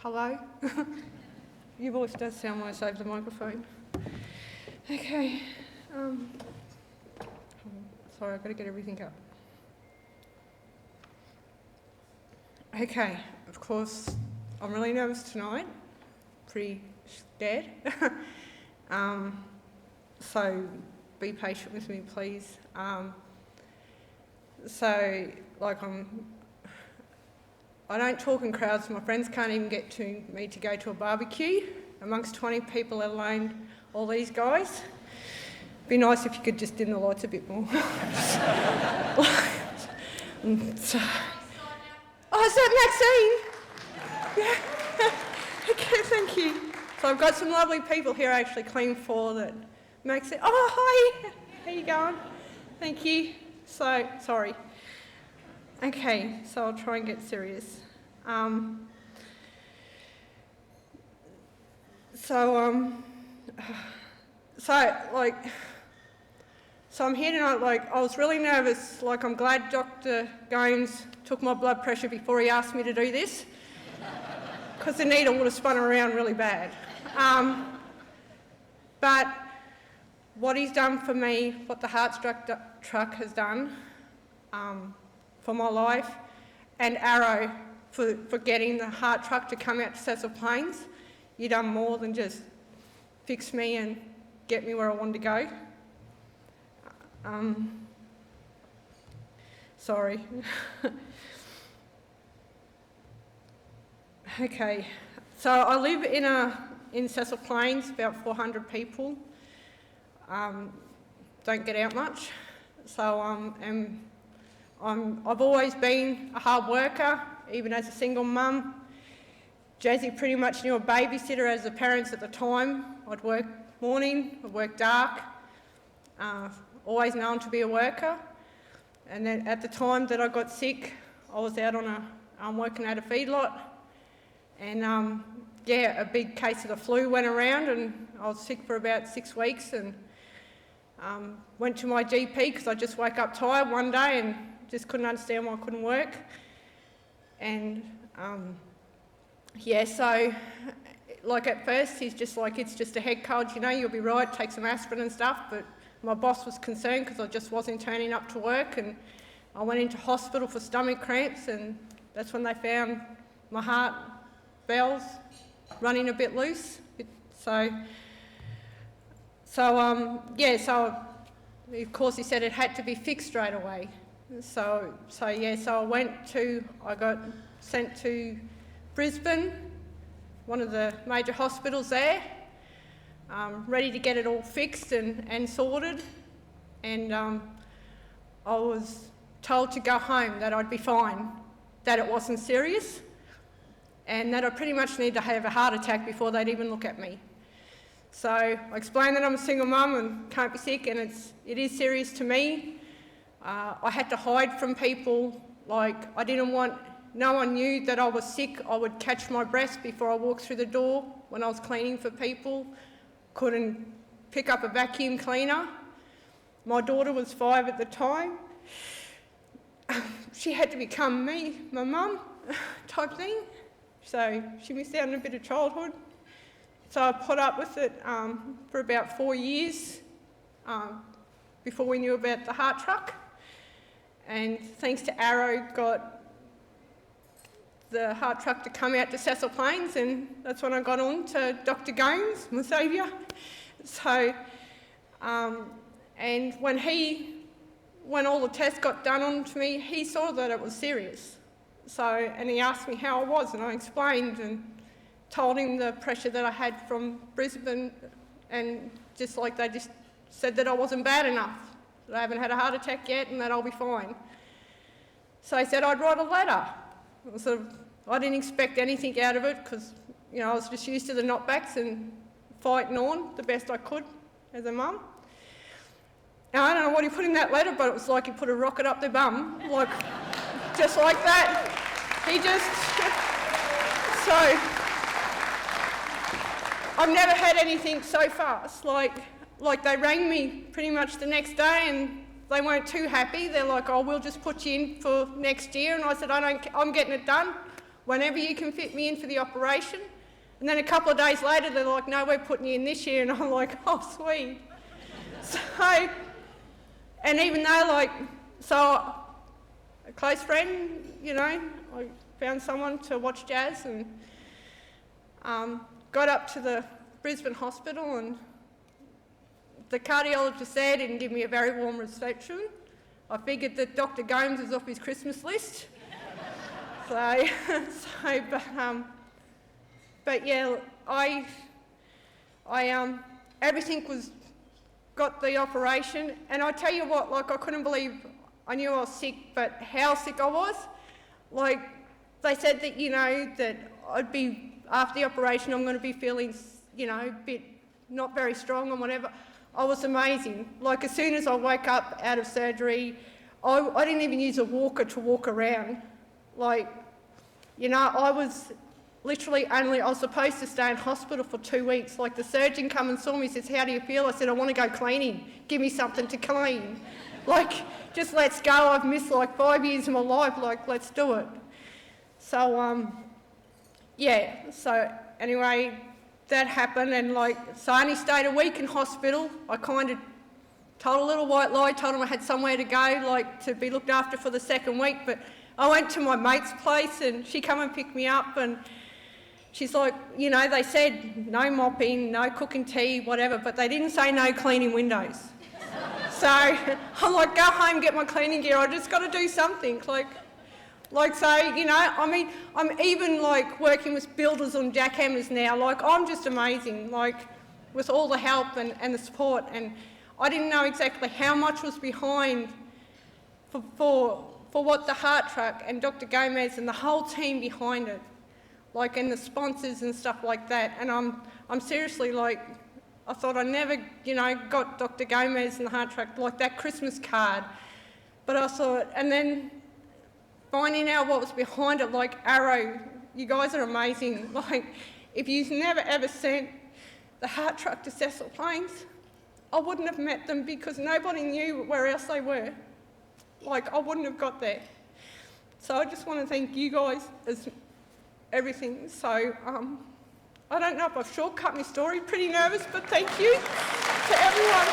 Hello? Your voice does sound worse over the microphone. Okay. Sorry, I've got to get everything up. Okay, of course, I'm really nervous tonight. Pretty scared. So be patient with me, please. I don't talk in crowds. My friends can't even get to me to go to a barbecue amongst 20 people, let alone all these guys. Be nice if you could just dim the lights a bit more. Oh, is that Maxine? Yeah. Okay, thank you. So I've got some lovely people here actually clean floor that Maxine. Oh, hi. How you going? Thank you. So, sorry. Okay, so I'll try and get serious. So I'm here tonight, I was really nervous, I'm glad Dr. Gomes took my blood pressure before he asked me to do this, because the needle would have spun around really bad. But what he's done for me, what the Heartstruck has done for my life, and Arrow for getting the Heartstruck to come out to Cecil Plains, you've done more than just fix me and get me where I wanted to go. Sorry. Okay, so I live in Cecil Plains, about 400 people. Don't get out much. So I've always been a hard worker, even as a single mum. Jazzy pretty much knew a babysitter as the parents at the time. I'd work morning, I'd work dark. Always known to be a worker. And then at the time that I got sick, I was out on working at a feedlot. And a big case of the flu went around and I was sick for about 6 weeks and went to my GP because I just woke up tired one day and just couldn't understand why I couldn't work. And so at first he's just it's just a head cold, you'll be right, take some aspirin and stuff, but my boss was concerned because I just wasn't turning up to work, and I went into hospital for stomach cramps, and that's when they found my heart valves running a bit loose. So of course he said it had to be fixed straight away. So I got sent to Brisbane, one of the major hospitals there, ready to get it all fixed and sorted, and I was told to go home, that I'd be fine, that it wasn't serious, and that I pretty much need to have a heart attack before they'd even look at me. So I explained that I'm a single mum and can't be sick, and it is serious to me. I had to hide from people, I didn't want, no one knew that I was sick. I would catch my breath before I walked through the door when I was cleaning for people. Couldn't pick up a vacuum cleaner. My daughter was 5 at the time. She had to become me, my mum, type thing. So she missed out on a bit of childhood. So I put up with it for about 4 years before we knew about the Heartstruck. And thanks to Arrow, got the Heartstruck to come out to Cecil Plains, and that's when I got on to Dr. Gomes, my saviour. So, and when all the tests got done on to me, he saw that it was serious. So, and he asked me how I was, and I explained and told him the pressure that I had from Brisbane, and they just said that I wasn't bad enough, that I haven't had a heart attack yet and that I'll be fine. So he said I'd write a letter. I didn't expect anything out of it because, I was just used to the knockbacks and fighting on the best I could as a mum. And I don't know what he put in that letter, but it was like he put a rocket up their bum, just like that. So I've never had anything so fast. They rang me pretty much the next day and they weren't too happy. They're like, oh, we'll just put you in for next year. And I said, I'm getting it done. whenever you can fit me in for the operation. And then a couple of days later, they're like, no, we're putting you in this year. And I'm like, oh, sweet. So, and even though, a close friend, I found someone to watch Jazz and got up to the Brisbane hospital, and the cardiologist there didn't give me a very warm reception. I figured that Dr. Gomes was off his Christmas list. But yeah, everything got the operation, and I tell you what, I couldn't believe, I knew I was sick, but how sick I was. They said that, that I'd be, after the operation, I'm going to be feeling, a bit not very strong and whatever. I was amazing. As soon as I woke up out of surgery, I didn't even use a walker to walk around. I was literally I was supposed to stay in hospital for 2 weeks. The surgeon come and saw me, says, how do you feel? I said, I want to go cleaning. Give me something to clean. Just let's go. I've missed 5 years of my life. Let's do it. So, so anyway, that happened, and so I only stayed a week in hospital. I kind of told a little white lie, told them I had somewhere to go, to be looked after for the second week, but I went to my mate's place and she come and picked me up, and she's like, they said no mopping, no cooking tea, whatever, but they didn't say no cleaning windows. So I'm like, go home, get my cleaning gear, I just got to do something. I'm even working with builders on jackhammers now. I'm just amazing, with all the help and the support. And I didn't know exactly how much was behind for what the Heart Truck and Dr. Gomes and the whole team behind it, and the sponsors and stuff like that. And I'm seriously I thought I never, got Dr. Gomes and the Heart Truck that Christmas card. But I thought, and then finding out what was behind it, Arrow, you guys are amazing. If you've never ever sent the Heart Truck to Cecil Plains, I wouldn't have met them because nobody knew where else they were. I wouldn't have got there. So I just want to thank you guys as everything. So I don't know if I've shortcut my story, pretty nervous, but thank you to everyone.